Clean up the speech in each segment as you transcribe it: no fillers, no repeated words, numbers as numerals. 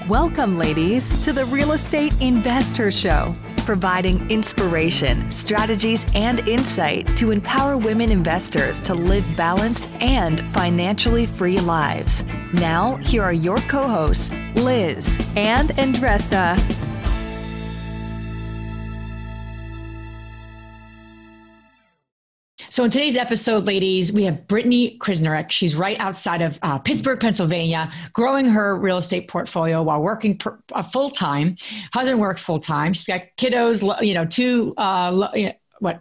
Welcome, ladies, to the Real Estate Investor Show, providing inspiration, strategies, and insight to empower women investors to live balanced and financially free lives. Now, here are your co-hosts, Liz and Andressa. So in today's episode, ladies, we have Brittney Krznaric. She's right outside of Pittsburgh, Pennsylvania, growing her real estate portfolio while working full-time. Husband works full-time. She's got kiddos,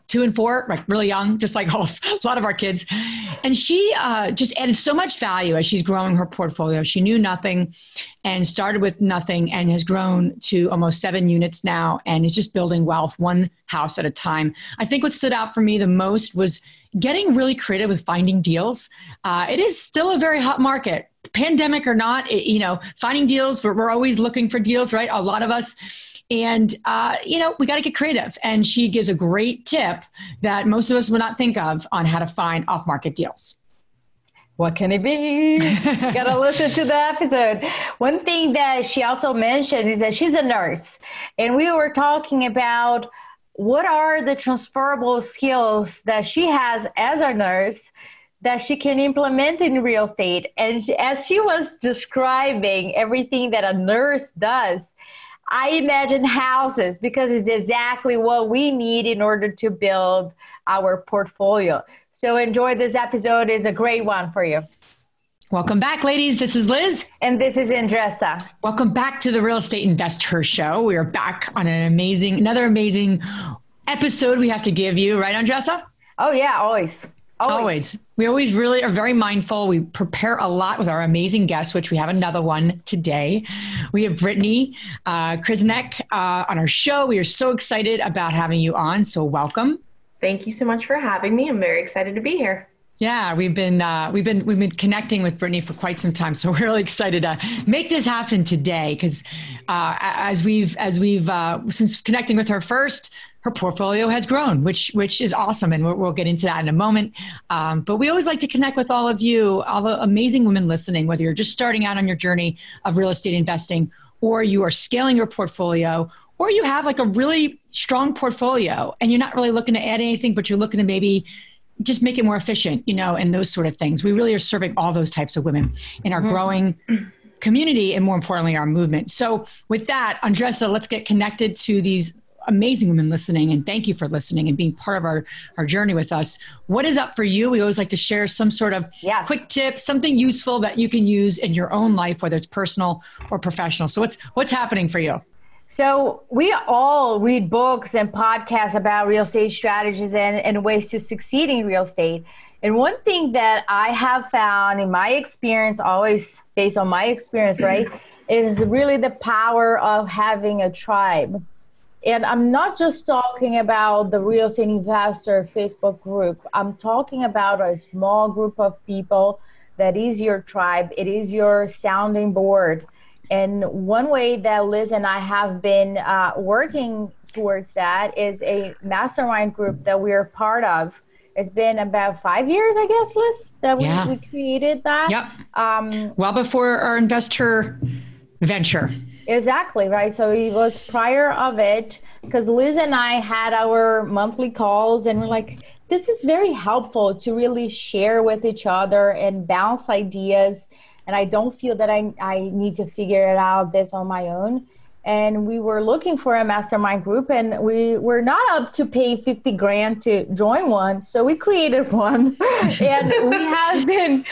two and four, like really young, just like a lot of our kids. And she just added so much value as she's growing her portfolio. She knew nothing and started with nothing and has grown to almost 7 units now and is just building wealth one house at a time. I think what stood out for me the most was getting really creative with finding deals. It is still a very hot market, pandemic or not, finding deals, we're always looking for deals, right? A lot of us. And, we got to get creative. And she gives a great tip that most of us would not think of on how to find off-market deals. What can it be? Got to listen to the episode. One thing that she also mentioned is that she's a nurse. And we were talking about what are the transferable skills that she has as a nurse that she can implement in real estate. And as she was describing everything that a nurse does, I imagine houses because it's exactly what we need in order to build our portfolio. So enjoy this episode. It's a great one for you. Welcome back, ladies. This is Liz. And this is Andressa. Welcome back to the Real Estate Investor Show. We are back on another amazing episode we have to give you. Right, Andressa? Oh, yeah, always. We always really are very mindful. We prepare a lot with our amazing guests, which we have another one today. We have Brittney Krznaric on our show. We are so excited about having you on. So welcome. Thank you so much for having me. I'm very excited to be here. Yeah, we've been connecting with Brittney for quite some time, so we're really excited to make this happen today. Because as we've since connecting with her first, her portfolio has grown, which is awesome, and we'll get into that in a moment. But we always like to connect with all of you, all the amazing women listening, whether you're just starting out on your journey of real estate investing, or you are scaling your portfolio, or you have like a really strong portfolio and you're not really looking to add anything, but you're looking to maybe just make it more efficient, and those sort of things. We really are serving all those types of women in our growing community and more importantly, our movement. So with that, Andressa, let's get connected to these amazing women listening, and thank you for listening and being part of our journey with us. What is up for you? We always like to share some sort of quick tip, something useful that you can use in your own life, whether it's personal or professional. So what's happening for you? So we all read books and podcasts about real estate strategies and ways to succeed in real estate. And one thing that I have found in my experience, always based on my experience, right, is really the power of having a tribe. And I'm not just talking about the Real Estate Investor Facebook group. I'm talking about a small group of people that is your tribe. It is your sounding board. And one way that Liz and I have been working towards that is a mastermind group that we're part of. It's been about 5 years, I guess, Liz, that we created that. Yep. Well before our investor venture. Exactly, right? So it was prior of it because Liz and I had our monthly calls and we're like, this is very helpful to really share with each other and bounce ideas. And I don't feel that I need to figure it out this on my own. And we were looking for a mastermind group and we were not up to pay $50,000 to join one. So we created one and we have been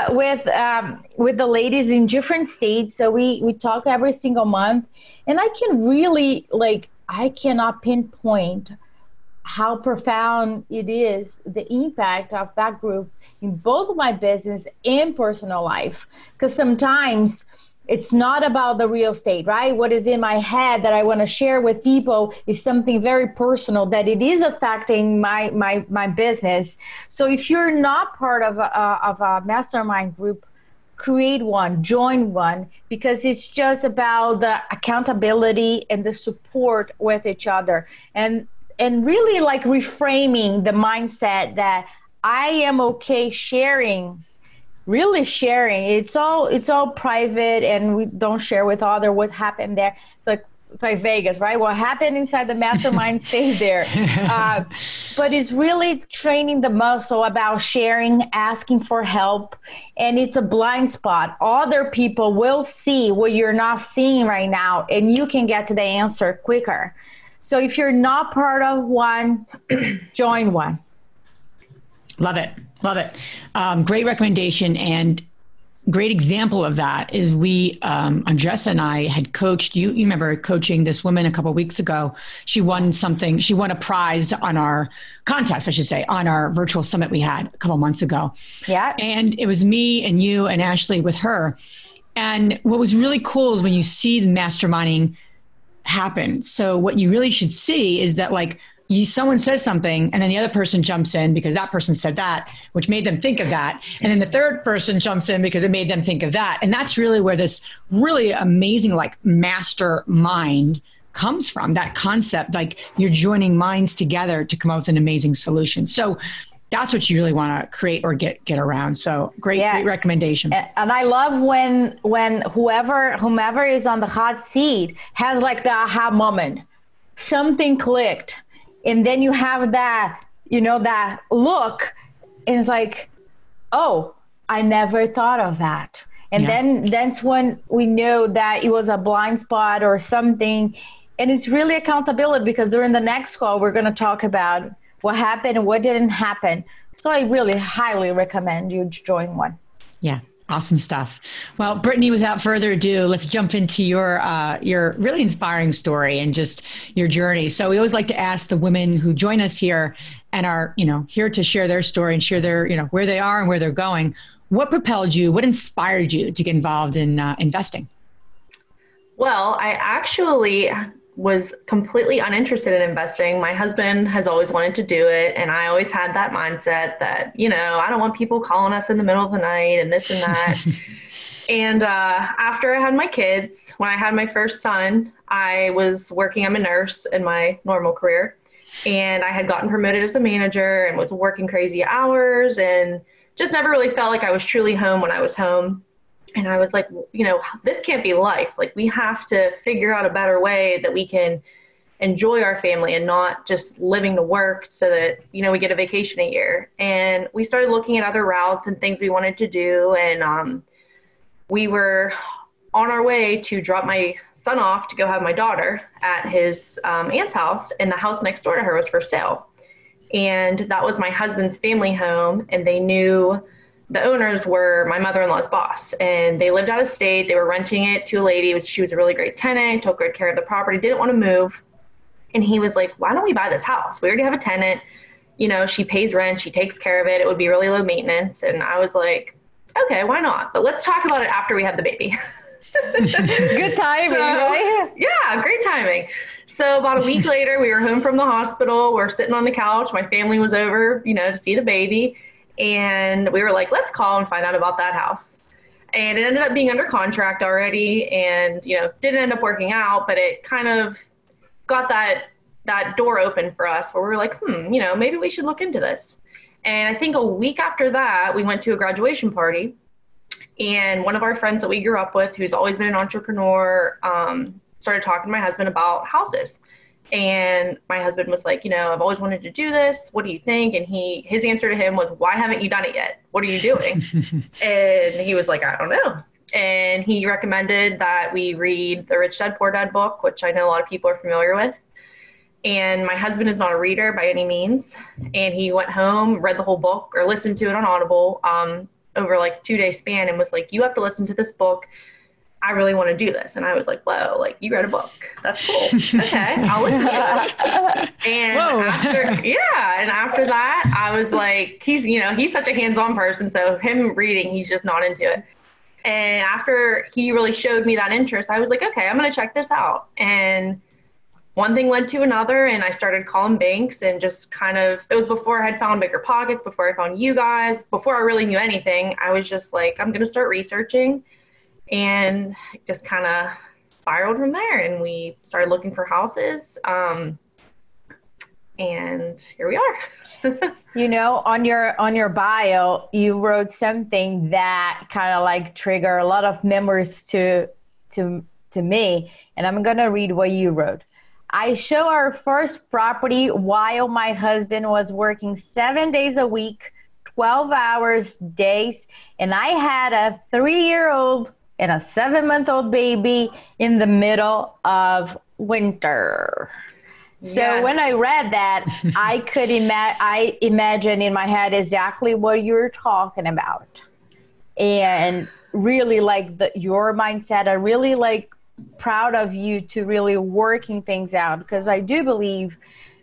with the ladies in different states. So we talk every single month and I can really I cannot pinpoint how profound it is, the impact of that group in both my business and personal life. Because sometimes it's not about the real estate, right? What is in my head that I want to share with people is something very personal that it is affecting my business. So if you're not part of a mastermind group, create one, join one, because it's just about the accountability and the support with each other. And really reframing the mindset that I am okay sharing really sharing. It's all private, and we don't share with other what happened there. It's like Vegas, right? What happened inside the mastermind stays there. But it's really training the muscle about sharing, asking for help, and it's a blind spot. Other people will see what you're not seeing right now, and you can get to the answer quicker. So if you're not part of one, join one. Love it. Love it. Great recommendation. And great example of that is Andressa and I had coached, you remember coaching this woman a couple of weeks ago. She won something. She won a prize on our contest, I should say, on our virtual summit we had a couple months ago. Yeah. And it was me and you and Ashley with her. And what was really cool is when you see the masterminding happen. So what you really should see is that someone says something and then the other person jumps in because that person said that, which made them think of that. And then the third person jumps in because it made them think of that. And that's really where this really amazing, mastermind comes from, that concept, you're joining minds together to come up with an amazing solution. So that's what you really want to create or get around. So great recommendation. And I love when whomever is on the hot seat has the aha moment, something clicked. And then you have that, that look, and it's like, oh, I never thought of that. And then that's when we know that it was a blind spot or something. And it's really accountability, because during the next call, we're going to talk about what happened and what didn't happen. So I really highly recommend you join one. Yeah. Awesome stuff. Well, Brittney, without further ado, let's jump into your really inspiring story and just your journey. So we always like to ask the women who join us here and are, here to share their story and share their, where they are and where they're going. What propelled you? What inspired you to get involved in investing? Well, I actually was completely uninterested in investing. My husband has always wanted to do it. And I always had that mindset that, I don't want people calling us in the middle of the night and this and that. And after I had my kids, when I had my first son, I was working, I'm a nurse in my normal career. And I had gotten promoted as a manager and was working crazy hours and just never really felt like I was truly home when I was home. And I was like, this can't be life. We have to figure out a better way that we can enjoy our family and not just living to work so that, we get a vacation a year. And we started looking at other routes and things we wanted to do. And we were on our way to drop my son off to go have my daughter at his aunt's house, and the house next door to her was for sale. And that was my husband's family home, and they knew the owners were my mother-in-law's boss, and they lived out of state. They were renting it to a lady. She was a really great tenant, took good care of the property, didn't want to move. And he was like, why don't we buy this house? We already have a tenant. She pays rent. She takes care of it. It would be really low maintenance. And I was like, okay, why not? But let's talk about it after we have the baby. Good timing, right? Yeah, great timing. So about a week later, we were home from the hospital. We're sitting on the couch. My family was over, to see the baby. And we were like, let's call and find out about that house. And it ended up being under contract already, and, didn't end up working out, but it kind of got that door open for us where we were like, maybe we should look into this. And I think a week after that, we went to a graduation party, and one of our friends that we grew up with, who's always been an entrepreneur, started talking to my husband about houses. And my husband was like, I've always wanted to do this. What do you think? And his answer to him was, why haven't you done it yet? What are you doing? And he was like, I don't know. And he recommended that we read the Rich Dad Poor Dad book, which I know a lot of people are familiar with. And my husband is not a reader by any means. And he went home, read the whole book, or listened to it on Audible over 2-day span, and was like, you have to listen to this book. I really want to do this. And I was like, whoa, you read a book. That's cool. Okay, I'll listen to it. And after that, I was like, he's such a hands-on person. So him reading, he's just not into it. And after he really showed me that interest, I was like, okay, I'm going to check this out. And one thing led to another, and I started calling banks, and just it was before I had found Bigger Pockets, before I found you guys, before I really knew anything. I was just like, I'm going to start researching. And just kind of spiraled from there, and we started looking for houses. And here we are. You know, on your bio, you wrote something that kind of like trigger a lot of memories to me, and I'm gonna read what you wrote. I show our first property while my husband was working 7 days a week, 12 hours days, and I had a 3-year-old and a 7-month-old baby in the middle of winter. So Yes. when I read that, I could I imagine in my head exactly what you're talking about, and really like your mindset. I really like proud of you to really working things out, because I do believe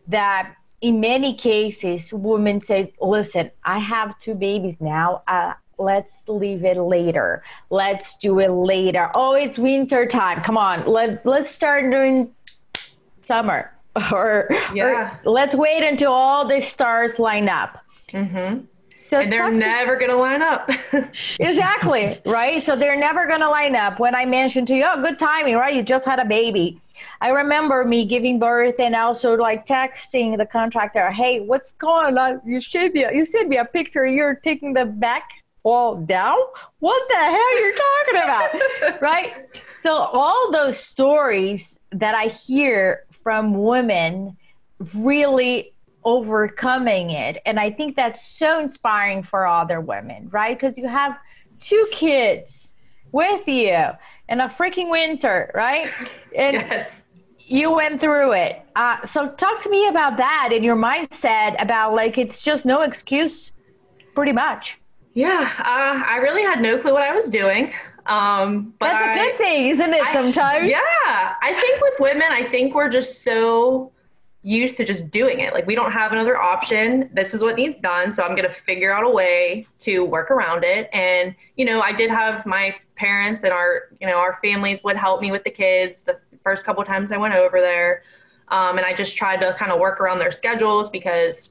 that in many cases, women say, "Listen, I have 2 babies now. Let's leave it later. Let's do it later. Oh, it's winter time. Come on, let's start doing summer." Or let's wait until all the stars line up. Mm-hmm. So and they're never going to line up. Exactly, right? So they're never going to line up. When I mentioned to you, oh, good timing, right? You just had a baby. I remember me giving birth and also like texting the contractor, hey, what's going on? You sent me a picture. You're taking the back wall down? What the hell you're talking about? Right? So all those stories that I hear from women really overcoming it. And I think that's so inspiring for other women, right? Because you have 2 kids with you in a freaking winter, right? And yes. You went through it. So talk to me about that and your mindset about like, it's just no excuse, pretty much. Yeah, I really had no clue what I was doing. But that's a good thing, isn't it, sometimes? Yeah, I think with women, I think we're just so used to just doing it. Like, we don't have another option. This is what needs done. So I'm going to figure out a way to work around it. And, you know, I did have my parents and our families would help me with the kids the first couple of times I went over there. And I just tried to kind of work around their schedules because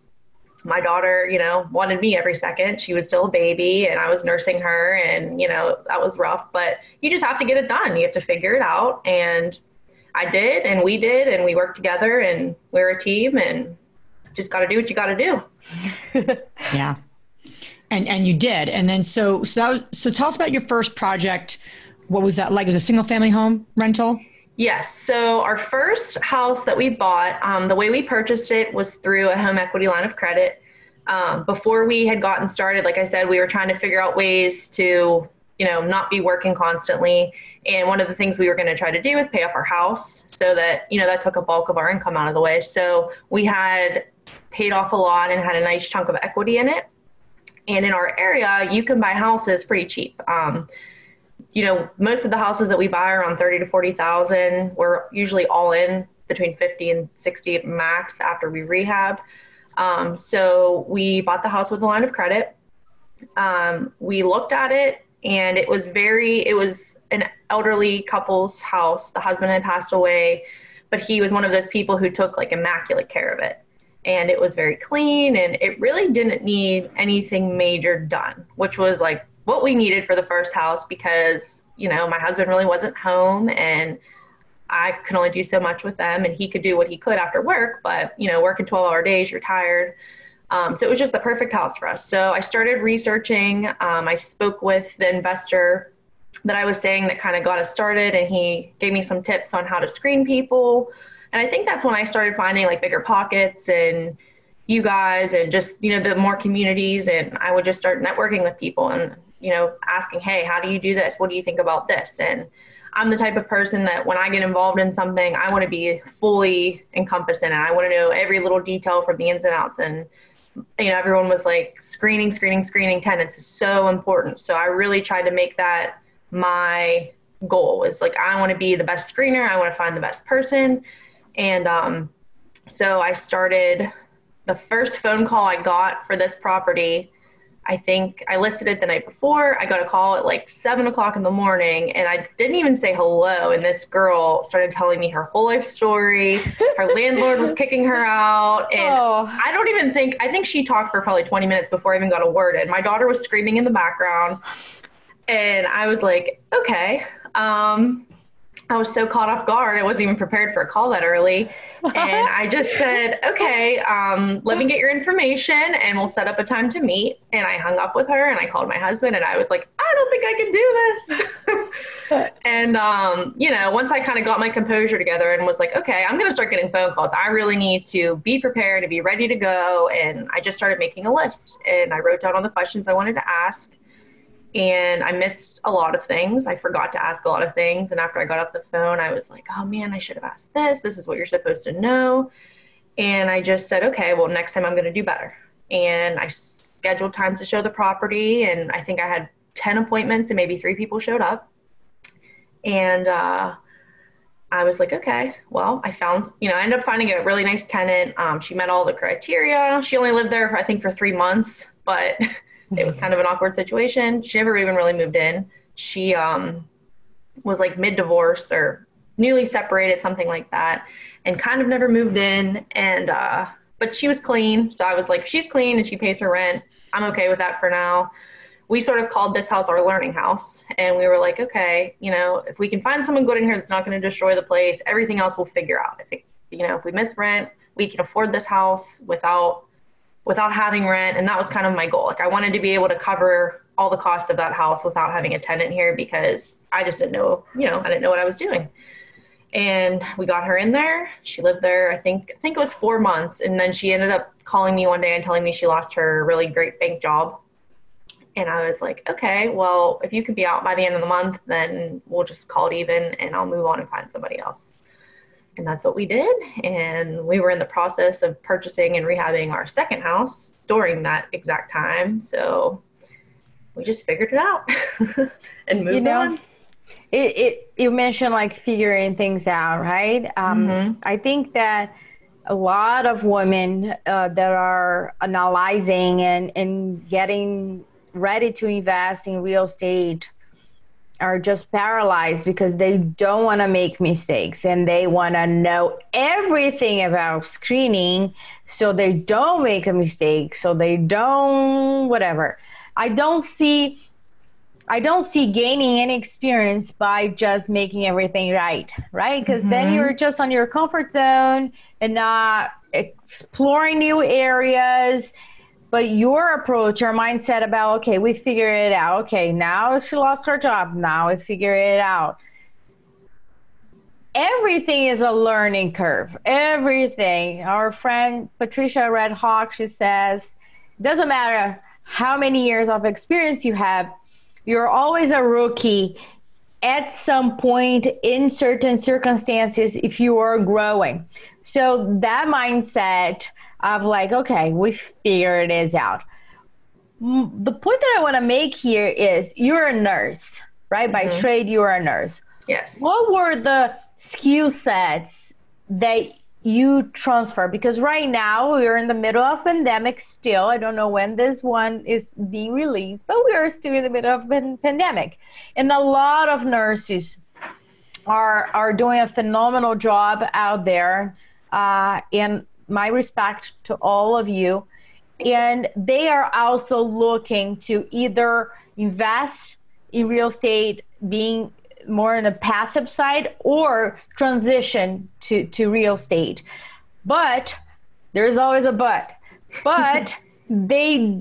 my daughter, you know, wanted me every second. She was still a baby and I was nursing her, and, you know, that was rough, but you just have to get it done. You have to figure it out. And I did, and we did, and we worked together, and we're a team, and just got to do what you got to do. Yeah. And you did. And then, so tell us about your first project. What was that like? It was a single family home rental? Yes. So our first house that we bought, the way we purchased it was through a home equity line of credit. Before we had gotten started, like I said, we were trying to figure out ways to, you know, not be working constantly. And one of the things we were going to try to do is pay off our house so that, you know, that took a bulk of our income out of the way. So we had paid off a lot and had a nice chunk of equity in it. And in our area, you can buy houses pretty cheap. You know, most of the houses that we buy are around 30 to 40,000. We're usually all in between 50 and 60 max after we rehab. So we bought the house with a line of credit. We looked at it, and it was an elderly couple's house. The husband had passed away, but he was one of those people who took like immaculate care of it. And it was very clean, and it really didn't need anything major done, which was like what we needed for the first house, because, you know, my husband really wasn't home and I could only do so much with them, and he could do what he could after work, but, you know, working 12-hour days, you're tired. So it was just the perfect house for us. So I started researching. I spoke with the investor that I was saying that kind of got us started, and he gave me some tips on how to screen people. And I think that's when I started finding like Bigger Pockets and you guys, and just, you know, the more communities, and I would just start networking with people and, you know, asking, hey, how do you do this? What do you think about this? And I'm the type of person that when I get involved in something, I want to be fully encompassed in it. I want to know every little detail from the ins and outs. And, you know, everyone was like, screening tenants is so important. So I really tried to make that my goal, was like, I want to be the best screener. I want to find the best person. And so I started. The first phone call I got for this property, I think I listed it the night before. I got a call at like 7:00 in the morning, and I didn't even say hello. And this girl started telling me her whole life story. Her landlord was kicking her out. And I think she talked for probably 20 minutes before I even got a word in. My daughter was screaming in the background. And I was like, okay. I was so caught off guard. I wasn't even prepared for a call that early. And I just said, okay, let me get your information and we'll set up a time to meet. And I hung up with her and I called my husband and I was like, I don't think I can do this. And, you know, once I kind of got my composure together and was like, okay, I'm going to start getting phone calls. I really need to be prepared to be ready to go. And I just started making a list and I wrote down all the questions I wanted to ask. And I missed a lot of things. I forgot to ask a lot of things. And after I got off the phone, I was like, oh man, I should have asked this. This is what you're supposed to know. And I just said, okay, well, next time I'm going to do better. And I scheduled times to show the property. And I think I had 10 appointments and maybe 3 people showed up. And I was like, okay, well, I found, you know, I ended up finding a really nice tenant. She met all the criteria. She only lived there, I think, for 3 months, but it was kind of an awkward situation. She never even really moved in. She was like mid-divorce or newly separated, something like that, and kind of never moved in. And but she was clean. So I was like, she's clean and she pays her rent. I'm okay with that for now. We sort of called this house our learning house. And we were like, okay, you know, if we can find someone good in here that's not going to destroy the place, everything else we'll figure out. If we miss rent, we can afford this house without having rent. And that was kind of my goal. Like I wanted to be able to cover all the costs of that house without having a tenant here because I just didn't know, I didn't know what I was doing. And we got her in there. She lived there, I think it was 4 months. And then she ended up calling me one day and telling me she lost her really great bank job. And I was like, okay, well, if you could be out by the end of the month, then we'll just call it even and I'll move on and find somebody else. And that's what we did. And we were in the process of purchasing and rehabbing our second house during that exact time. So we just figured it out and moved on. You mentioned like figuring things out, right? I think that a lot of women that are analyzing and getting ready to invest in real estate are just paralyzed because they don't want to make mistakes and they want to know everything about screening so they don't make a mistake, so they don't whatever. I don't see gaining any experience by just making everything right? Because then you're just on your comfort zone and not exploring new areas. But your approach, your mindset about, okay, we figured it out. Okay, now she lost her job. Now we figure it out. Everything is a learning curve. Everything. Our friend Patricia Red Hawk, she says, doesn't matter how many years of experience you have, you're always a rookie at some point in certain circumstances if you are growing. So that mindset of like, okay, we figured it out. The point that I want to make here is you're a nurse, right? By trade, you are a nurse. Yes. What were the skill sets that you transfer? Because right now we're in the middle of pandemic still. I don't know when this one is being released, but we are still in the middle of pandemic. And a lot of nurses are doing a phenomenal job out there. And my respect to all of you. And they are also looking to either invest in real estate, being more on the passive side, or transition to real estate. But there's always a but. But they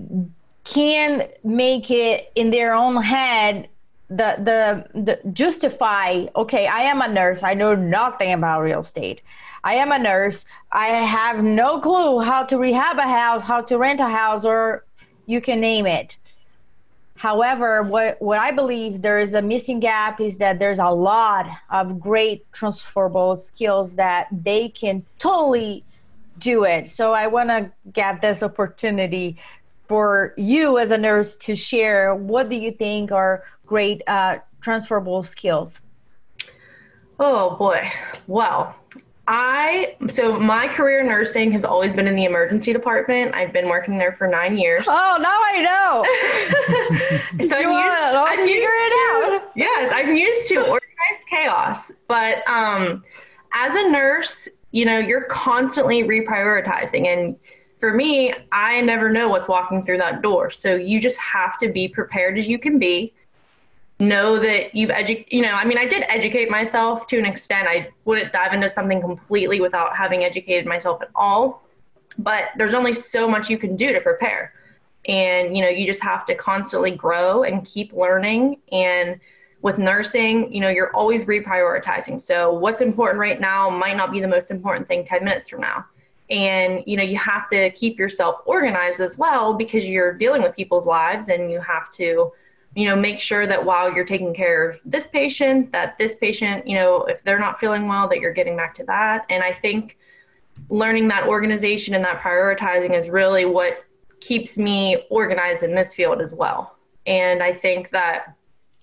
can make it in their own head the justify, okay, I am a nurse, I know nothing about real estate. I am a nurse. I have no clue how to rehab a house, how to rent a house, or you can name it. However, what I believe there is a missing gap is that there's a lot of great transferable skills that they can totally do it. So I want to get this opportunity for you as a nurse to share what do you think are great transferable skills? Oh boy. Well, so my career in nursing has always been in the emergency department. I've been working there for 9 years. Oh, now I know. So I'm used to organized chaos. But as a nurse, you're constantly reprioritizing. And for me, I never know what's walking through that door. So you just have to be prepared as you can be. know that I mean, I did educate myself to an extent. I wouldn't dive into something completely without having educated myself at all, but there's only so much you can do to prepare. And, you just have to constantly grow and keep learning. And with nursing, you're always reprioritizing. So what's important right now might not be the most important thing 10 minutes from now. And, you have to keep yourself organized as well, because you're dealing with people's lives, and you have to, make sure that while you're taking care of this patient, if they're not feeling well, that you're getting back to that. And I think learning that organization and that prioritizing is really what keeps me organized in this field as well. And I think that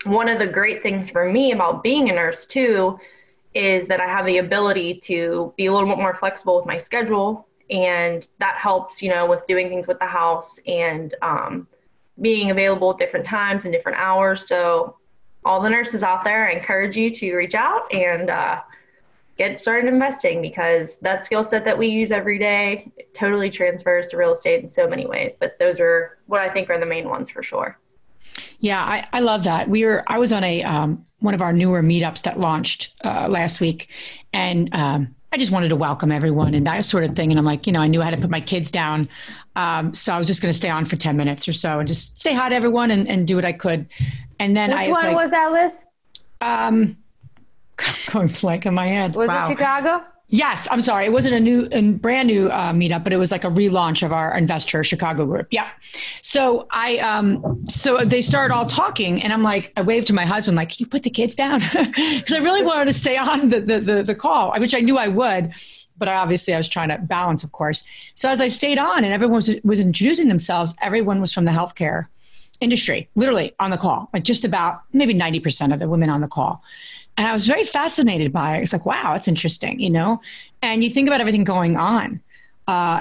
one of the great things for me about being a nurse too is that I have the ability to be a little bit more flexible with my schedule. And that helps, with doing things with the house and being available at different times and different hours. So all the nurses out there, I encourage you to reach out and get started investing, because that skill set that we use every day totally transfers to real estate in so many ways. But those are what I think are the main ones for sure. Yeah, I love that. I was on one of our newer meetups that launched last week, and I just wanted to welcome everyone and that sort of thing. And I'm like, I knew I had to put my kids down. So I was just going to stay on for 10 minutes or so and just say hi to everyone and do what I could. And then Which one was that, Liz? Going blank in my head. Was it Chicago? Yes. I'm sorry. It wasn't a brand new meetup, but it was like a relaunch of our Investor Chicago group. Yeah. So so they started all talking, and I'm like, I waved to my husband, like, can you put the kids down? Because I really wanted to stay on the call, which I knew I would, but I was trying to balance, of course. So as I stayed on and everyone was introducing themselves, everyone was from the healthcare industry, literally on the call, like just about maybe 90% of the women on the call. And I was very fascinated by it. It's like, wow, it's interesting, And you think about everything going on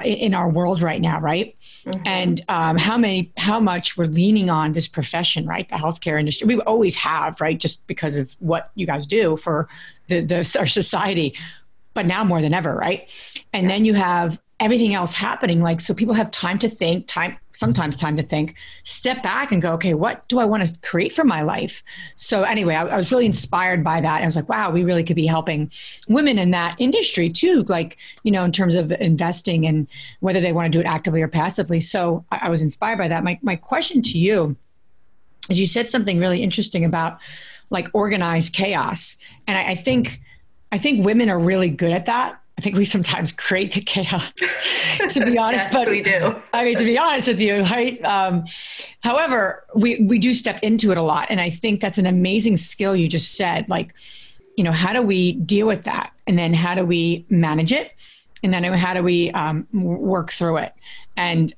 in our world right now, right? Mm-hmm. And how much we're leaning on this profession, right? The healthcare industry. We always have, right? Just because of what you guys do for our society, but now more than ever, right? And then you have everything else happening. Like, so people have time to think, sometimes time to think, step back and go, okay, what do I want to create for my life? So anyway, I was really inspired by that. I was like, wow, we really could be helping women in that industry too. Like, in terms of investing and whether they want to do it actively or passively. So I was inspired by that. My question to you is, you said something really interesting about like organized chaos. And I think women are really good at that. I think we sometimes create the chaos, to be honest. Yes, but we do. I mean, to be honest with you, right? However, we do step into it a lot. And I think that's an amazing skill you just said. Like, how do we deal with that? And then how do we manage it? And then how do we work through it? And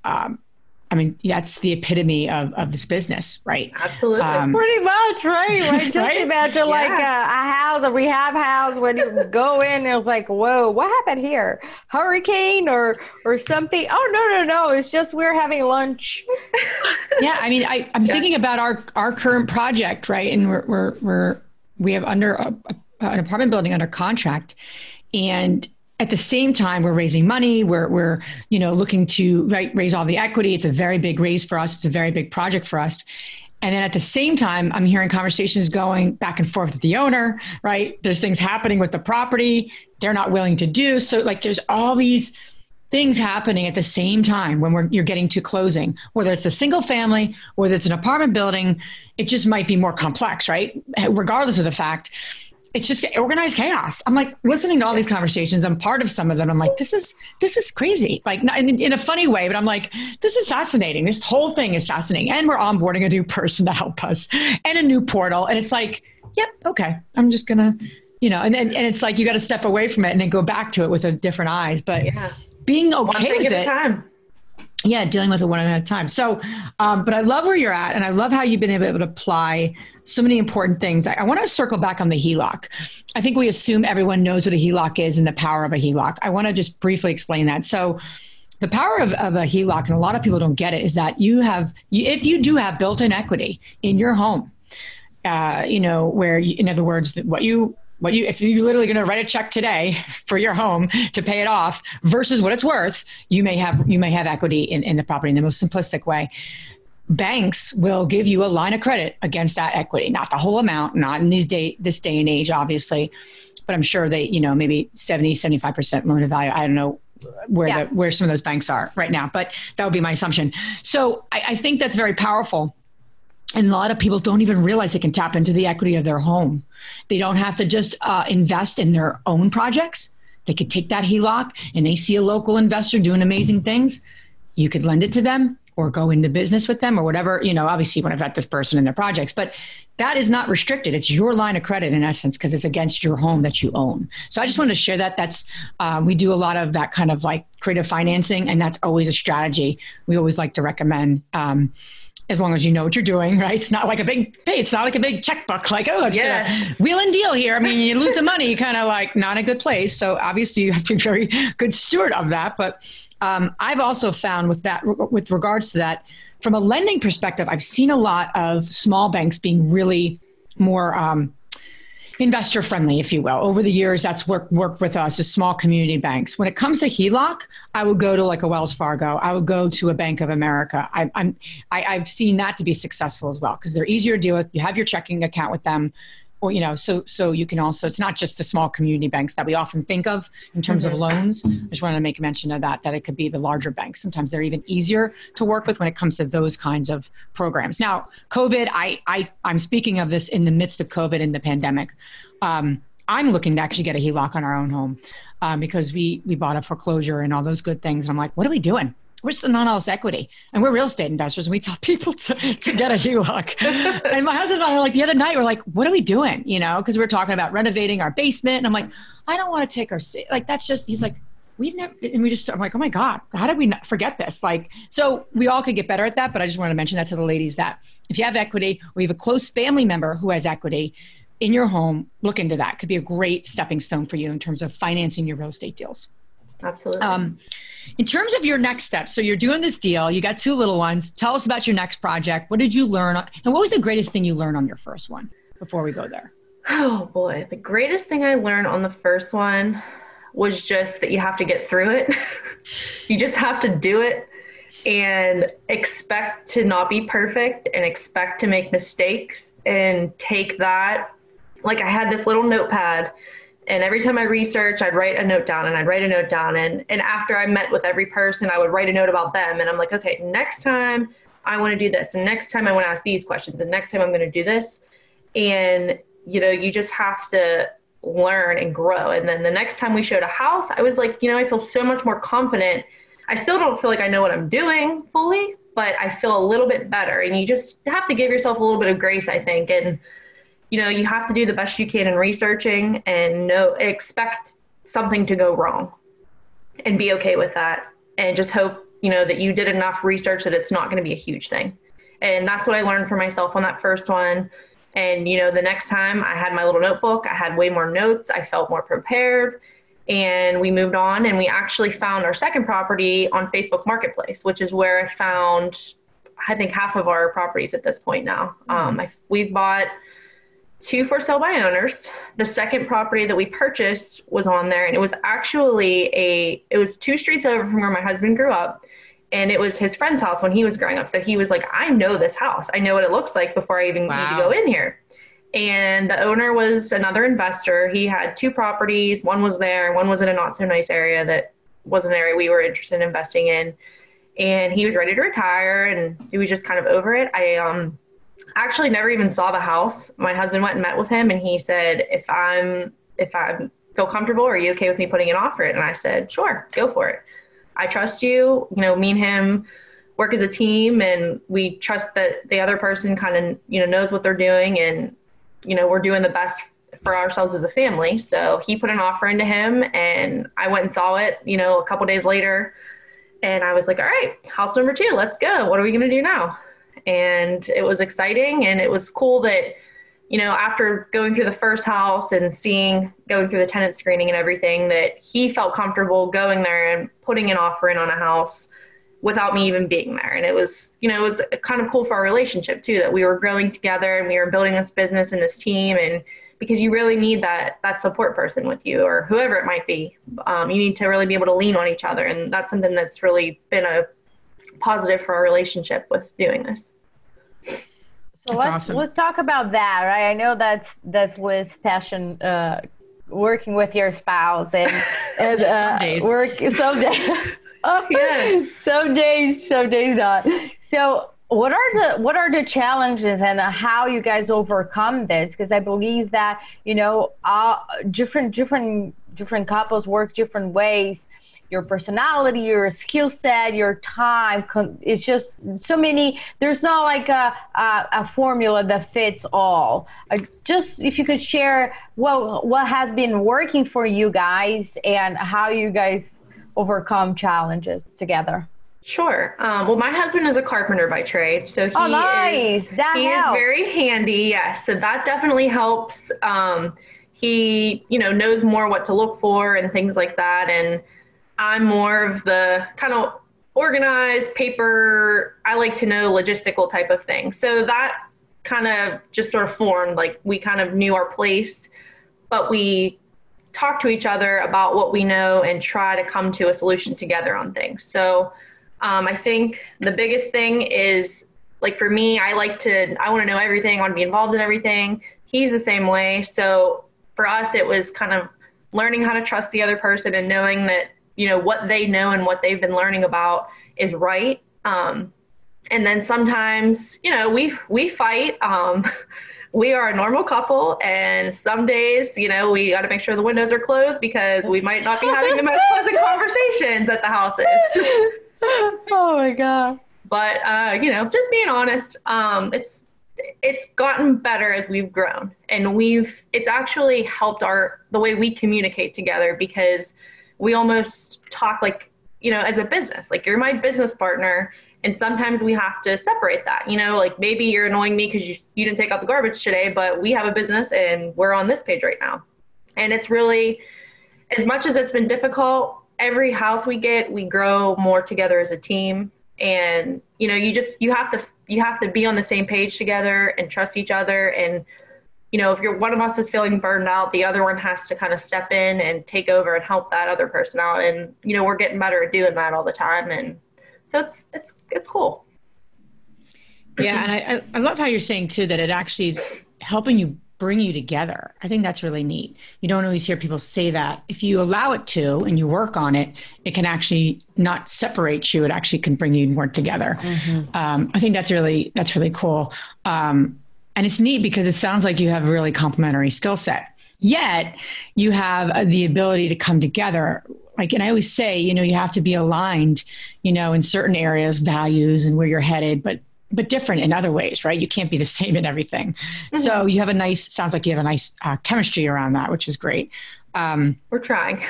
I mean, that's the epitome of this business, right? Absolutely. Pretty much, right? Just right? imagine like a rehab house, when you go in, it was like, whoa, what happened here? Hurricane or something? Oh, no. It's just we're having lunch. Yeah. I mean, I'm thinking about our current project, right? And we have under an apartment building under contract, and at the same time, we're raising money. We're looking to raise all the equity. It's a very big raise for us. It's a very big project for us. And then at the same time, I'm hearing conversations going back and forth with the owner, right? There's things happening with the property they're not willing to do. So like, there's all these things happening at the same time when you're getting to closing, whether it's a single family, whether it's an apartment building, it just might be more complex, right? Regardless of the fact, it's just organized chaos. I'm like listening to all these conversations. I'm part of some of them. I'm like, this is crazy. Like not in a funny way, but I'm like, this is fascinating. This whole thing is fascinating. And we're onboarding a new person to help us and a new portal. And it's like, yep. Okay. I'm just going to, and it's like, you got to step away from it and then go back to it with a different eyes, but being okay with it. Yeah, dealing with it one at a time. So, but I love where you're at, and I love how you've been able to apply so many important things. I want to circle back on the HELOC. I think we assume everyone knows what a HELOC is and the power of a HELOC. I want to just briefly explain that. So the power of a HELOC, and a lot of people don't get it, is that if you do have built-in equity in your home, where in other words, if you're literally going to write a check today for your home to pay it off versus what it's worth, you may have equity in the property in the most simplistic way. banks will give you a line of credit against that equity, not the whole amount, not in this day and age, obviously, but I'm sure they, maybe 70, 75% loan to value. I don't know where some of those banks are right now, but that would be my assumption. So I think that's very powerful. And a lot of people don't even realize they can tap into the equity of their home. They don't have to just invest in their own projects. They could take that HELOC and they see a local investor doing amazing things. You could lend it to them or go into business with them or whatever. Obviously you want to vet this person in their projects, but that is not restricted. It's your line of credit in essence, because it's against your home that you own. So I just wanted to share that. That's, we do a lot of that kind of like creative financing, and that's always a strategy we always like to recommend. As long as you know what you're doing, right? It's not like a big checkbook, like, oh, it's gonna wheel and deal here. I mean, you lose the money, you kind of like not a good place. So obviously you have to be very good steward of that. But I've also found with regards to that, from a lending perspective, I've seen a lot of small banks being really more investor friendly, if you will. Over the years, that's worked with us as small community banks. When it comes to HELOC, I would go to like a Wells Fargo. I would go to a Bank of America. I've seen that to be successful as well, because they're easier to deal with. You have your checking account with them, or so you can also. It's not just the small community banks that we often think of in terms of loans. I just wanted to make mention of that it could be the larger banks. Sometimes they're even easier to work with when it comes to those kinds of programs. Now, COVID, I'm speaking of this in the midst of COVID and the pandemic. I'm looking to actually get a HELOC on our own home because we bought a foreclosure and all those good things. And I'm like, what are we doing? We're sitting on all this equity, and we're real estate investors, and we tell people to get a HELOC. And my husband and I, like the other night, we're like, what are we doing? Because we were talking about renovating our basement. And I'm like, I don't want to take that's just, he's like, we've never, and I'm like, oh my God, how did we not forget this? So we all could get better at that. But I just wanted to mention that to the ladies, that if you have equity or you have a close family member who has equity in your home, look into that. Could be a great stepping stone for you in terms of financing your real estate deals. Absolutely. In terms of your next steps, so you're doing this deal, you got 2 little ones. Tell us about your next project. What did you learn? And what was the greatest thing you learned on your first one before we go there? Oh boy. The greatest thing I learned on the first one was just that you have to get through it. You just have to do it and expect to not be perfect and expect to make mistakes and take that. Like I had this little notepad, and every time I research, I'd write a note down and I'd write a note down. And after I met with every person, I would write a note about them. And I'm like, okay, next time I want to do this. And next time I want to ask these questions. And next time I'm going to do this. And, you just have to learn and grow. And then the next time we showed a house, I was like, I feel so much more confident. I still don't feel like I know what I'm doing fully, but I feel a little bit better. And you just have to give yourself a little bit of grace, I think. And you have to do the best you can in researching and expect something to go wrong and be okay with that. And just hope, that you did enough research that it's not going to be a huge thing. And that's what I learned for myself on that first one. And, the next time I had my little notebook, I had way more notes. I felt more prepared, and we moved on, and we actually found our second property on Facebook Marketplace, which is where I found, I think, half of our properties at this point now. We've bought 2 for sale by owners. The second property that we purchased was on there, and it was actually it was 2 streets over from where my husband grew up, and it was his friend's house when he was growing up. So he was like, I know this house. I know what it looks like before I even need to go in here. And the owner was another investor. He had 2 properties. One was there. One was in a not so nice area that wasn't an area we were interested in investing in. And he was ready to retire, and he was just kind of over it. I actually never even saw the house. My husband went and met with him, and he said, if I feel comfortable, are you okay with me putting an offer in? And I said, sure, go for it. I trust you. Me and him work as a team, and we trust that the other person kind of, knows what they're doing, and, we're doing the best for ourselves as a family. So he put an offer into him, and I went and saw it, a couple days later, and I was like, all right, house number 2, let's go. What are we going to do now? And it was exciting, and it was cool that, after going through the first house and going through the tenant screening and everything, that he felt comfortable going there and putting an offer in on a house without me even being there. And it was kind of cool for our relationship too, that we were growing together and we were building this business and this team. And because you really need that support person with you, or whoever it might be, you need to really be able to lean on each other. And that's something that's really been a positive for our relationship with doing this. So That's awesome. let's talk about that, right? I know that's Liz's passion, working with your spouse and Some days. some days. Oh, Yes. some days not. So what are the challenges and how you guys overcome this? Because I believe that different couples work different ways. Your personality, your skill set, your time. It's just so many. There's not like a formula that fits all. Just if you could share what has been working for you guys and how you guys overcome challenges together. Sure. Well, my husband is a carpenter by trade, so nice. He is very handy. Yes, so that definitely helps. He, knows more what to look for and things like that, and I'm more of the kind of organized paper. I like to know logistical type of thing. So that kind of just sort of formed, like we kind of knew our place, but we talk to each other about what we know and try to come to a solution together on things. So I think the biggest thing is, like for me, I want to know everything, I want to be involved in everything. He's the same way. So for us, it was kind of learning how to trust the other person and knowing that, what they know and what they've been learning about is right. And then sometimes, we fight. We are a normal couple, and some days, we got to make sure the windows are closed because we might not be having the most pleasant conversations at the houses. Oh my God. But, just being honest, it's gotten better as we've grown, and it's actually helped the way we communicate together, because we almost talk like, as a business, like you're my business partner. And sometimes we have to separate that, like maybe you're annoying me because you didn't take out the garbage today, but we have a business and we're on this page right now. And it's really, as much as it's been difficult, every house we get, we grow more together as a team. And, you have to be on the same page together and trust each other. And, if one of us is feeling burned out, the other one has to kind of step in and take over and help that other person out. And, we're getting better at doing that all the time. And so it's cool. Yeah. And I love how you're saying too, that it actually is helping bring you together. I think that's really neat. You don't always hear people say that. If you allow it to, and you work on it, it can actually not separate you. It actually can bring you more together. Mm-hmm. I think that's really cool. And it's neat because it sounds like you have a really complementary skill set, yet you have the ability to come together. And I always say, you have to be aligned, in certain areas, values and where you're headed, but different in other ways, right? You can't be the same in everything. Mm-hmm. So you have sounds like you have a nice chemistry around that, which is great. We're trying.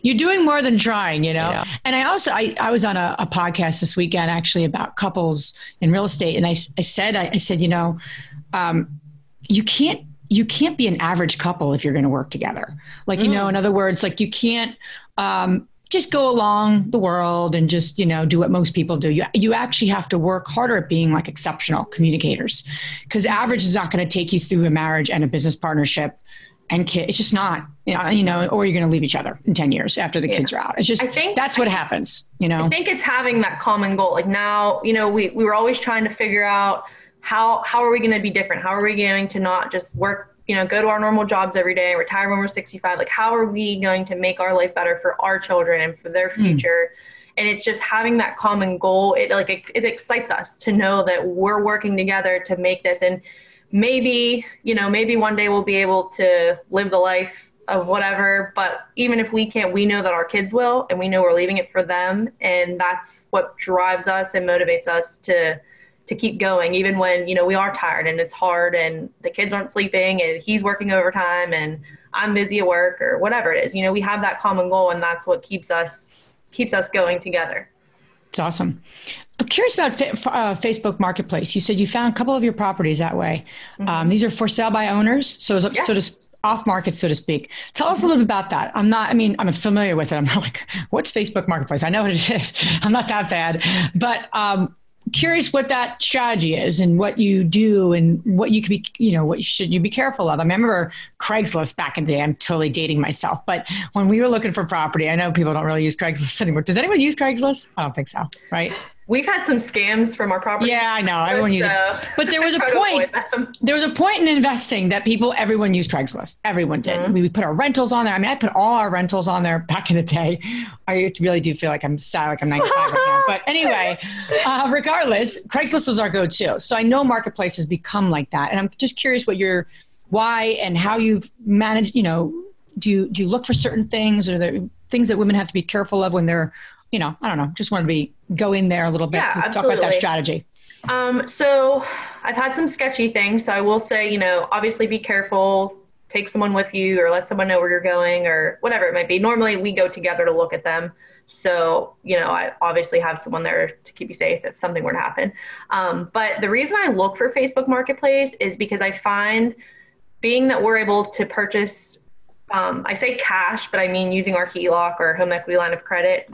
You're doing more than trying, Yeah. And I also, I was on a podcast this weekend actually about couples in real estate. And I said, you can't be an average couple if you're going to work together. In other words, you can't just go along the world and just, do what most people do. You actually have to work harder at being exceptional communicators, because average is not going to take you through a marriage and a business partnership and kid. It's just not, or you're going to leave each other in 10 years after the kids are out. It's just, that's what happens, I think it's having that common goal. Now, we were always trying to figure out how are we going to be different? How are we going to not just work, go to our normal jobs every day, retire when we're 65? How are we going to make our life better for our children and for their future? And it's just having that common goal. It excites us to know that we're working together to make this. And maybe one day we'll be able to live the life of whatever, but even if we can't, we know that our kids will, and we know we're leaving it for them. And that's what drives us and motivates us to keep going, even when, we are tired and it's hard and the kids aren't sleeping and he's working overtime and I'm busy at work or whatever it is. We have that common goal, and that's what keeps us going together. It's awesome. I'm curious about Facebook Marketplace. You said you found a couple of your properties that way. Mm-hmm. These are for sale by owners, so to off market, so to speak. Tell us a little bit about that. I'm familiar with it. I'm not what's Facebook Marketplace? I know what it is. I'm not that bad, but curious what that strategy is and what you do and what you could be, what should you be careful of. I remember Craigslist back in the day. I'm totally dating myself, but when we were looking for property, I know people don't really use Craigslist anymore. Does anyone use Craigslist? I don't think so. Right? we've had some scams from our property. Yeah, I know. Everyone uses it. But there was a point. There was a point in investing that everyone used Craigslist. Everyone did. Mm-hmm. We put our rentals on there. I mean, I put all our rentals on there back in the day. I really do feel like I'm sad, like I'm 95 right now. But anyway, regardless, Craigslist was our go-to. So I know Marketplace has become like that. And I'm just curious why and how you've managed, you know, do you look for certain things, or there things that women have to be careful of when they're, you know, I don't know, just wanted to go in there a little bit to absolutely. talk about that strategy. So I've had some sketchy things. So I will say, you know, obviously be careful, take someone with you or let someone know where you're going or whatever it might be. Normally we go together to look at them. So, you know, I obviously have someone there to keep you safe if something were to happen. But the reason I look for Facebook Marketplace is because I find, being that we're able to purchase, I say cash, but I mean using our HELOC or home equity line of credit,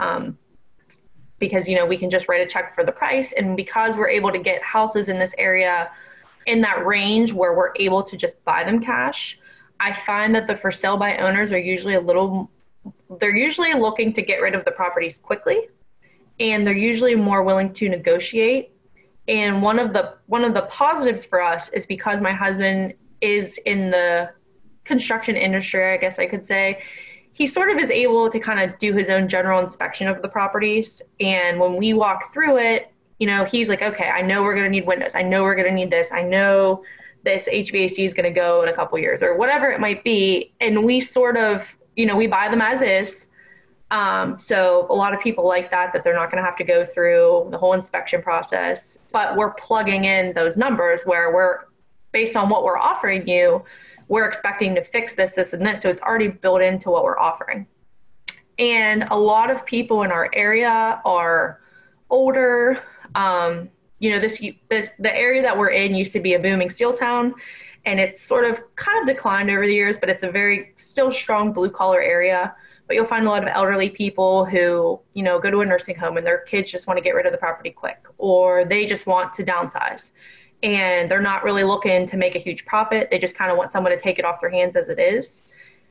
because, you know, we can just write a check for the price. And because we're able to get houses in this area in that range where we're able to just buy them cash, I find that the for sale by owners are usually they're usually looking to get rid of the properties quickly, and they're usually more willing to negotiate. And one of the positives for us is because my husband is in the construction industry, I guess I could say, he sort of is able to kind of do his own general inspection of the properties. And when we walk through it, you know, he's like, okay, I know we're going to need windows. I know we're going to need this. I know this HVAC is going to go in a couple years or whatever it might be. And we sort of, you know, we buy them as is. So a lot of people like that they're not going to have to go through the whole inspection process, but we're plugging in those numbers where we're, based on what we're offering you, we're expecting to fix this, this, and this. So it's already built into what we're offering. And a lot of people in our area are older. You know, the area that we're in used to be a booming steel town, and it's sort of kind of declined over the years, but it's a very still strong blue collar area. But you'll find a lot of elderly people who, you know, go to a nursing home and their kids just want to get rid of the property quick, or they just want to downsize. And they're not really looking to make a huge profit. They just kind of want someone to take it off their hands as it is.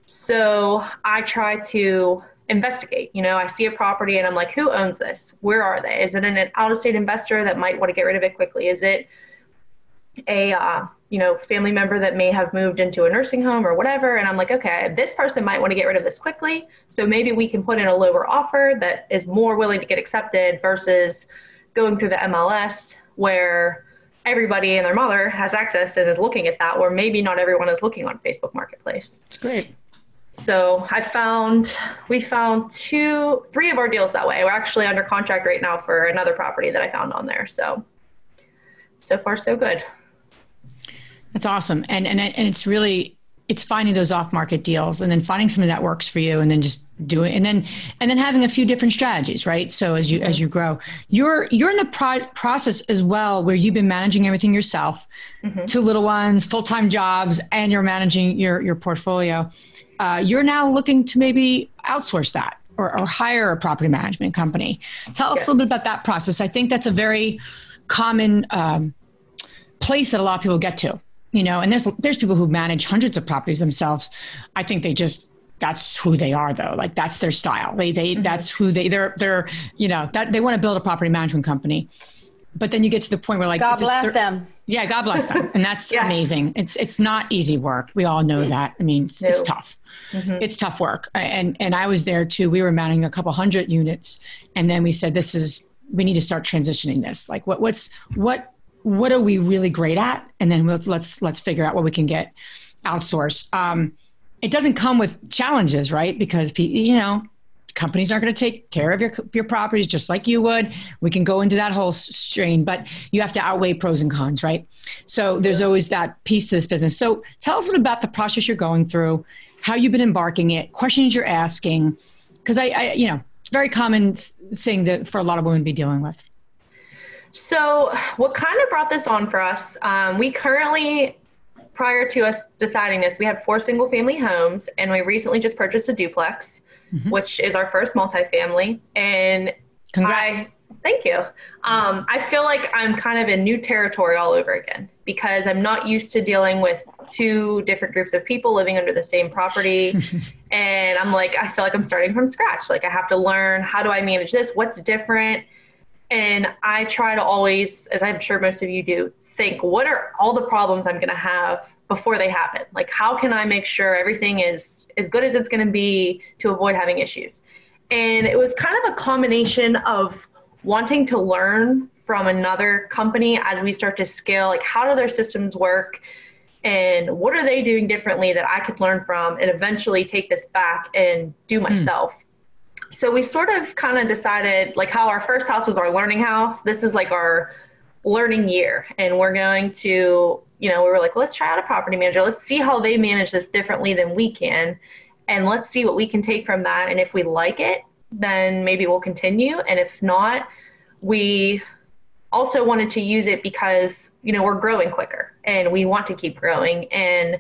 So I try to investigate. You know, I see a property and I'm like, who owns this? Where are they? Is it an out-of-state investor that might want to get rid of it quickly? Is it a, you know, family member that may have moved into a nursing home or whatever? And I'm like, okay, this person might want to get rid of this quickly. So maybe we can put in a lower offer that is more willing to get accepted versus going through the MLS where everybody and their mother has access and is looking at that, where maybe not everyone is looking on Facebook Marketplace. It's great. So we found 3 of our deals that way. We're actually under contract right now for another property that I found on there. So far so good. That's awesome. And it's really, it's finding those off-market deals and then finding something that works for you and then just doing, and then having a few different strategies, right? So as you grow, you're in the process as well, where you've been managing everything yourself, 2 little ones, full-time jobs, and you're managing your portfolio. You're now looking to maybe outsource that or hire a property management company. Tell us a little bit about that process. I think that's a very common place that a lot of people get to. You know, and there's people who manage hundreds of properties themselves. I think that's who they are though. Like that's their style. That's who they're, you know, that they want to build a property management company. But then you get to the point where like, God bless them. Yeah. God bless them. And that's amazing. It's not easy work. We all know that. I mean, it's tough. It's tough work. And I was there too. We were managing a couple hundred units. And then we said, we need to start transitioning this. Like what are we really great at? And then let's figure out what we can get outsourced. It doesn't come with challenges, right? Because, you know, companies aren't going to take care of your properties just like you would. We can go into that whole strain, but you have to outweigh pros and cons, right? So there's always that piece to this business. So tell us a bit about the process you're going through, how you've been embarking it, questions you're asking, because I you know, it's a very common thing that for a lot of women to be dealing with. So what kind of brought this on for us, we currently, prior to us deciding this, we had 4 single family homes, and we recently just purchased a duplex, which is our first multifamily. And congrats. Thank you. I feel like I'm kind of in new territory all over again because I'm not used to dealing with 2 different groups of people living under the same property. And I'm like, I feel like I'm starting from scratch. Like I have to learn, how do I manage this? What's different? And I try to always, as I'm sure most of you do, think, what are all the problems I'm going to have before they happen? Like, how can I make sure everything is as good as it's going to be to avoid having issues? And it was kind of a combination of wanting to learn from another company as we start to scale, like how do their systems work and what are they doing differently that I could learn from and eventually take this back and do myself. So we sort of kind of decided, like how our first house was our learning house. This is like our learning year. And we're going to, we were like, let's try out a property manager. Let's see how they manage this differently than we can. And let's see what we can take from that. And if we like it, then maybe we'll continue. And if not, we also wanted to use it because, we're growing quicker and we want to keep growing. And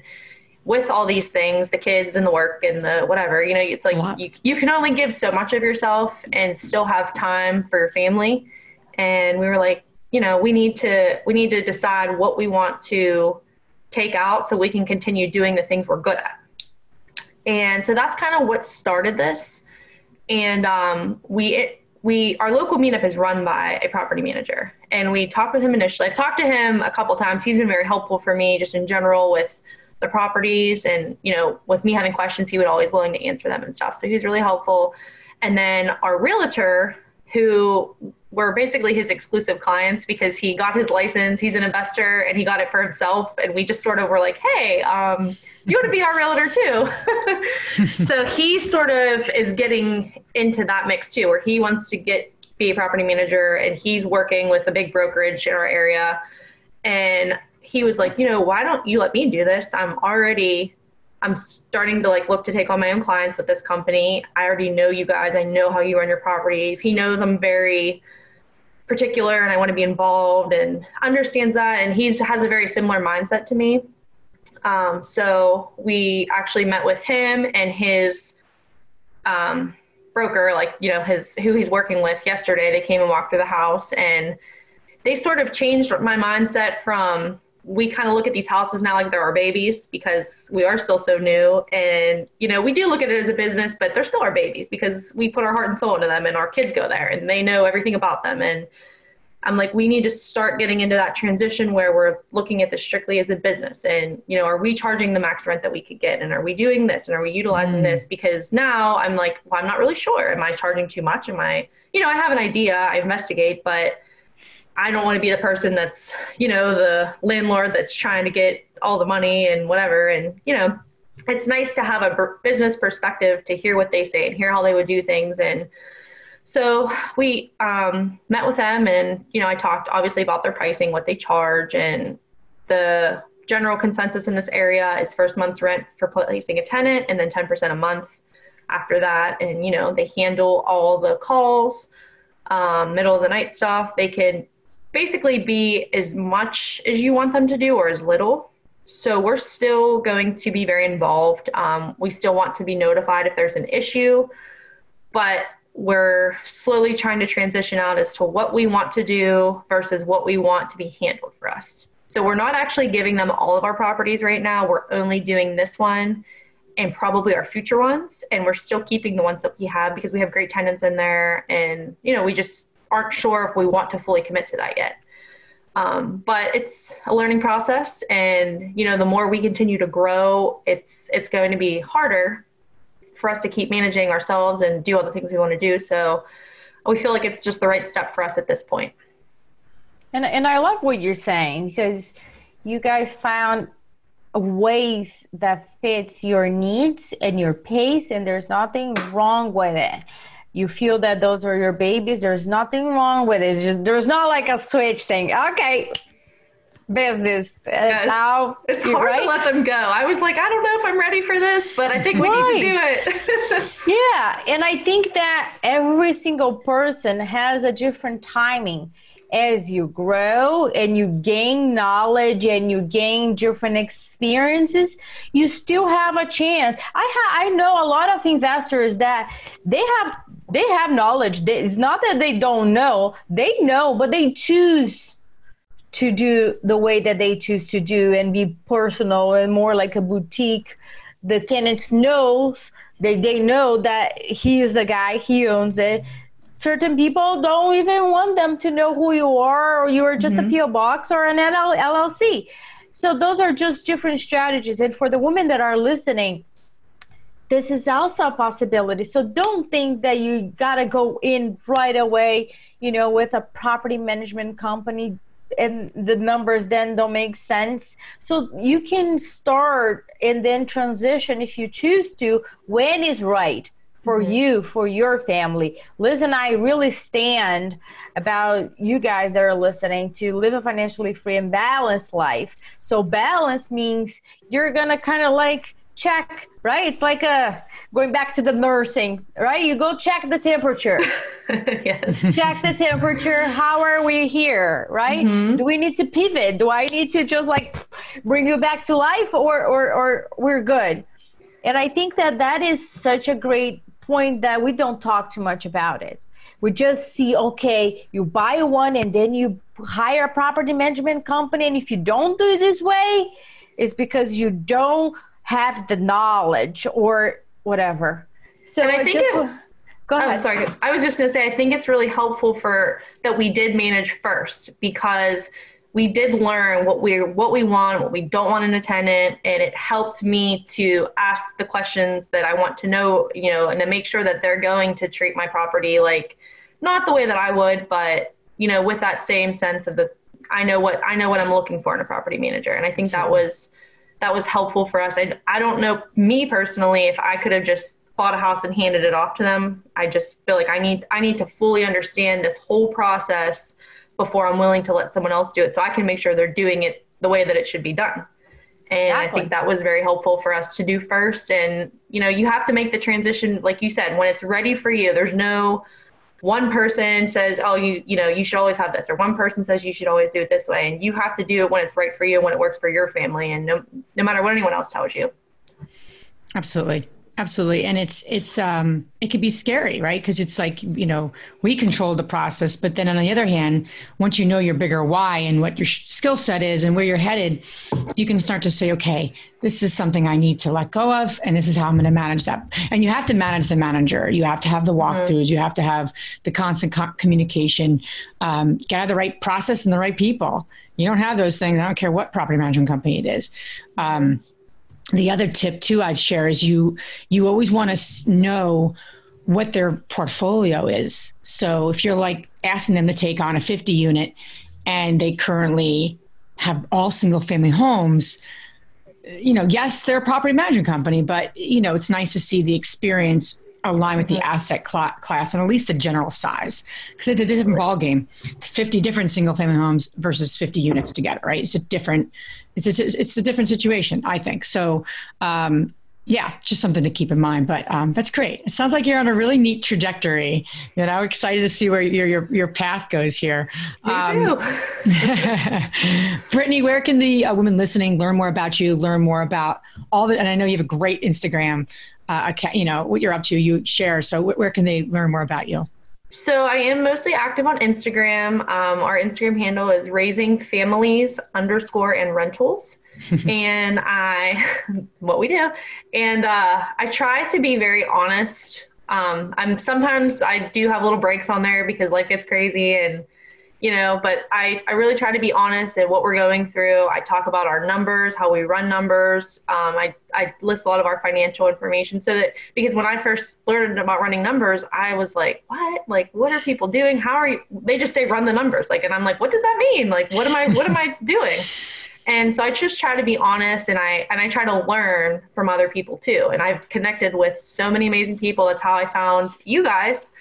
with all these things, the kids and the work and the whatever, it's like you can only give so much of yourself and still have time for your family. And we were like, we need to decide what we want to take out so we can continue doing the things we're good at. And so that's kind of what started this. And our local meetup is run by a property manager, and we talked with him initially. I've talked to him a couple of times. He's been very helpful for me just in general with the properties, and, with me having questions, he would always willing to answer them and stuff. So he was really helpful. And then our realtor, who were basically his exclusive clients because he got his license, he's an investor and he got it for himself. And we just sort of were like, hey, do you want to be our realtor too? So he sort of is getting into that mix too, where he wants to be a property manager, and he's working with a big brokerage in our area. And he was like, why don't you let me do this? I'm starting to look to take on my own clients with this company. I already know you guys. I know how you run your properties. He knows I'm very particular and I want to be involved and understands that. And has a very similar mindset to me. So we actually met with him and his broker, who he's working with yesterday. They came and walked through the house, and they sort of changed my mindset from, we kind of look at these houses now like they're our babies because we are still so new. And, we do look at it as a business, but they're still our babies because we put our heart and soul into them, and our kids go there and they know everything about them. And I'm like, we need to start getting into that transition where we're looking at this strictly as a business. And, are we charging the max rent that we could get? And are we doing this? And are we utilizing this? Because now I'm like, well, I'm not really sure. Am I charging too much? Am I, I have an idea, I investigate, but I don't want to be the person that's, the landlord that's trying to get all the money and whatever. And, it's nice to have a business perspective to hear what they say and hear how they would do things. And so we met with them, and, I talked obviously about their pricing, what they charge, and the general consensus in this area is first month's rent for placing a tenant and then 10% a month after that. And, they handle all the calls, middle of the night stuff. They can basically be as much as you want them to do or as little. So we're still going to be very involved. We still want to be notified if there's an issue, but we're slowly trying to transition out as to what we want to do versus what we want to be handled for us. So we're not actually giving them all of our properties right now. We're only doing this one and probably our future ones. And we're still keeping the ones that we have because we have great tenants in there. And, we just aren't sure if we want to fully commit to that yet. But it's a learning process. And, the more we continue to grow, it's going to be harder for us to keep managing ourselves and do all the things we want to do. So we feel like it's just the right step for us at this point. And I love what you're saying, because you guys found ways that fits your needs and your pace, and there's nothing wrong with it. You feel that those are your babies. There's nothing wrong with it. It's just, there's not like a switch saying, okay, business. Yes. Now it's hard to let them go. I was like, I don't know if I'm ready for this, but I think we need to do it. Yeah. And I think that every single person has a different timing. As you grow and you gain knowledge and you gain different experiences, you still have a chance. I know a lot of investors that they have knowledge. It's not that they don't know. They know, but they choose to do the way that they choose to do and be personal and more like a boutique. The tenants know, they know that he is the guy, he owns it. certain people don't even want them to know who you are, or you are just a PO box or an LLC. So those are just different strategies. And for the women that are listening, this is also a possibility. So don't think that you got to go in right away, with a property management company and the numbers then don't make sense. So you can start and then transition if you choose to, when is right for you, for your family. Liz and I really stand about you guys that are listening to live a financially free and balanced life. So balance means you're going to kind of like check, right? It's like going back to the nursing, right? You go check the temperature. Yes. Check the temperature. How are we here, right? Do we need to pivot? Do I need to just like bring you back to life, or we're good? And I think that is such a great point that we don't talk too much about it. We just see, okay, you buy one and then you hire a property management company. And if you don't do it this way, it's because you don't have the knowledge or whatever. So and I think go ahead. Oh, sorry. I was just going to say, I think it's really helpful that we did manage first, because we did learn what we want, what we don't want in a tenant. And it helped me to ask the questions that I want to know, and to make sure that they're going to treat my property like, not the way that I would, but, with that same sense of I know what I'm looking for in a property manager. And I think that was helpful for us. I don't know, me personally, if I could have just bought a house and handed it off to them. I just feel like I need to fully understand this whole process before I'm willing to let someone else do it, so I can make sure they're doing it the way that it should be done. And exactly. I think that was very helpful for us to do first. And, you have to make the transition, like you said, when it's ready for you. There's no one person says, oh, you should always have this, or one person says you should always do it this way. And you have to do it when it's right for you, when it works for your family, and no matter what anyone else tells you. Absolutely. Absolutely. And it could be scary, right? Because it's like, we control the process, but then on the other hand, once you know your bigger why and what your skill set is and where you're headed, you can start to say, okay, this is something I need to let go of, and this is how I'm going to manage that. And you have to manage the manager. You have to have the walkthroughs. You have to have the constant communication, get the right process and the right people. You don't have those things. I don't care what property management company it is. The other tip too I'd share is you always want to know what their portfolio is. So if you're like asking them to take on a 50 unit and they currently have all single family homes, yes, they're a property management company, but it's nice to see the experience align with the asset class and at least the general size, because it's a different ballgame. It's 50 different single family homes versus 50 units together, right? It's a different situation, I think. So, just something to keep in mind, but that's great. It sounds like you're on a really neat trajectory, and I'm excited to see where your path goes here. Brittney, where can the women listening learn more about you, learn more about all that? And I know you have a great Instagram account, what you're up to, you share. So where can they learn more about you? So I am mostly active on Instagram. Our Instagram handle is raisingfamilies_and_rentals. And what we do. And I try to be very honest. Sometimes I do have little breaks on there because life gets crazy, and but I really try to be honest in what we're going through. I talk about our numbers, how we run numbers. I list a lot of our financial information, so that, because when I first learned about running numbers, I was like, what? Like, what are people doing? How are you? They just say run the numbers. Like, and I'm like, what does that mean? Like, what am I doing? And so I just try to be honest, and I try to learn from other people too. And I've connected with so many amazing people. That's how I found you guys.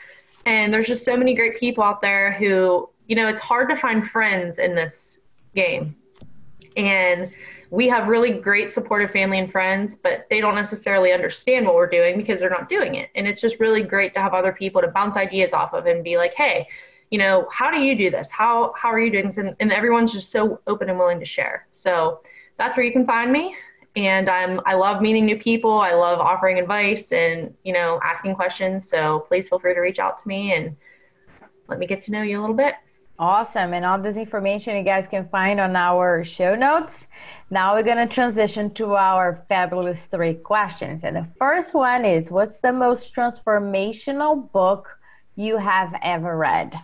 And there's just so many great people out there who, it's hard to find friends in this game. And we have really great supportive family and friends, but they don't necessarily understand what we're doing because they're not doing it. And it's just really great to have other people to bounce ideas off of and be like, hey, how do you do this? How are you doing this? And everyone's just so open and willing to share. So that's where you can find me. And I love meeting new people. I love offering advice and, asking questions. So please feel free to reach out to me and let me get to know you a little bit. Awesome. And all this information you guys can find on our show notes. Now we're going to transition to our fabulous 3 questions. And the first one is, what's the most transformational book you have ever read?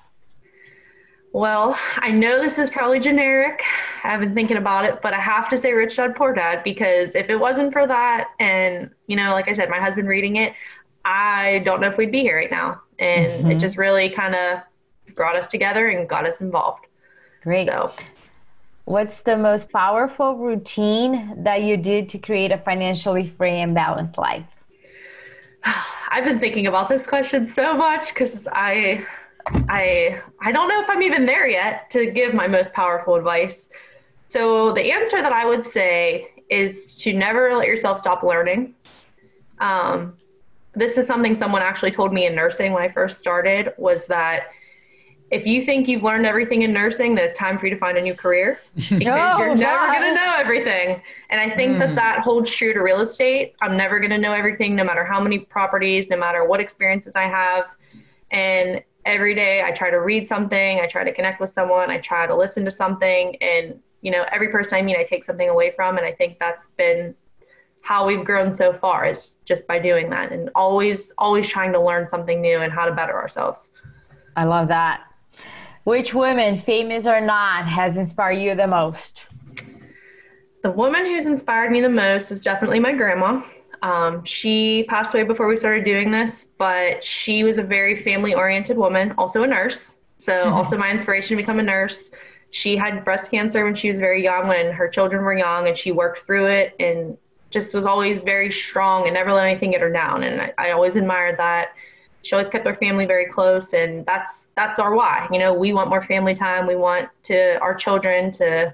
Well, I know this is probably generic. I've been thinking about it, but I have to say Rich Dad Poor Dad, because if it wasn't for that, and, you know, like I said, my husband reading it, I don't know if we'd be here right now. And it just really kind of brought us together and got us involved. Great. So, what's the most powerful routine that you did to create a financially free and balanced life? I've been thinking about this question so much because I don't know if I'm even there yet to give my most powerful advice. So the answer that I would say is to never let yourself stop learning. This is something someone actually told me in nursing when I first started, was that if you think you've learned everything in nursing, then it's time for you to find a new career, because you're never going to know everything. And I think that holds true to real estate. I'm never going to know everything, no matter how many properties, no matter what experiences I have. And every day I try to read something, I try to connect with someone, I try to listen to something, and, you know, every person I meet, I take something away from. And I think that's been how we've grown so far, is just by doing that, and always trying to learn something new and how to better ourselves. I love that. Which woman, famous or not, has inspired you the most? The woman who's inspired me the most is definitely my grandma. She passed away before we started doing this, but she was a very family-oriented woman, also a nurse. So also my inspiration to become a nurse. She had breast cancer when she was very young, when her children were young, and she worked through it and just was always very strong and never let anything get her down. And I always admired that. She always kept our family very close, and that's our why. You know, we want more family time. We want our children to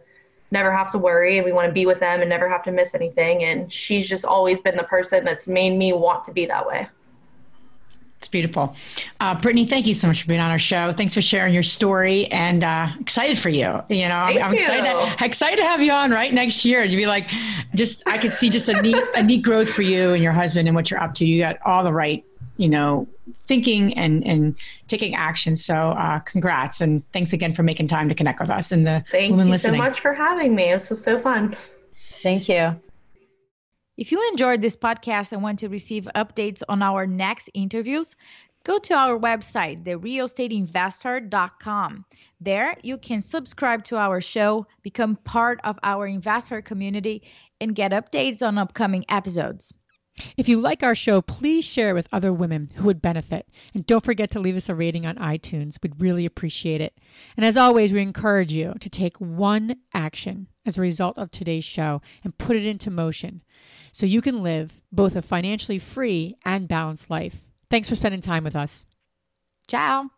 never have to worry, and we want to be with them and never have to miss anything. And she's just always been the person that's made me want to be that way. It's beautiful. Brittney, thank you so much for being on our show. Thanks for sharing your story, and excited for you. You know, I'm excited to have you on right next year. You'd be like, I could see just a neat growth for you and your husband and what you're up to. You got all the right, you know, thinking and taking action. So congrats. And thanks again for making time to connect with us and the women listening. Thank you so much for having me. This was so fun. Thank you. If you enjoyed this podcast and want to receive updates on our next interviews, go to our website, therealestateinvestor.com. There you can subscribe to our show, become part of our investor community, and get updates on upcoming episodes. If you like our show, please share it with other women who would benefit. And don't forget to leave us a rating on iTunes. We'd really appreciate it. And as always, we encourage you to take one action as a result of today's show and put it into motion so you can live both a financially free and balanced life. Thanks for spending time with us. Ciao.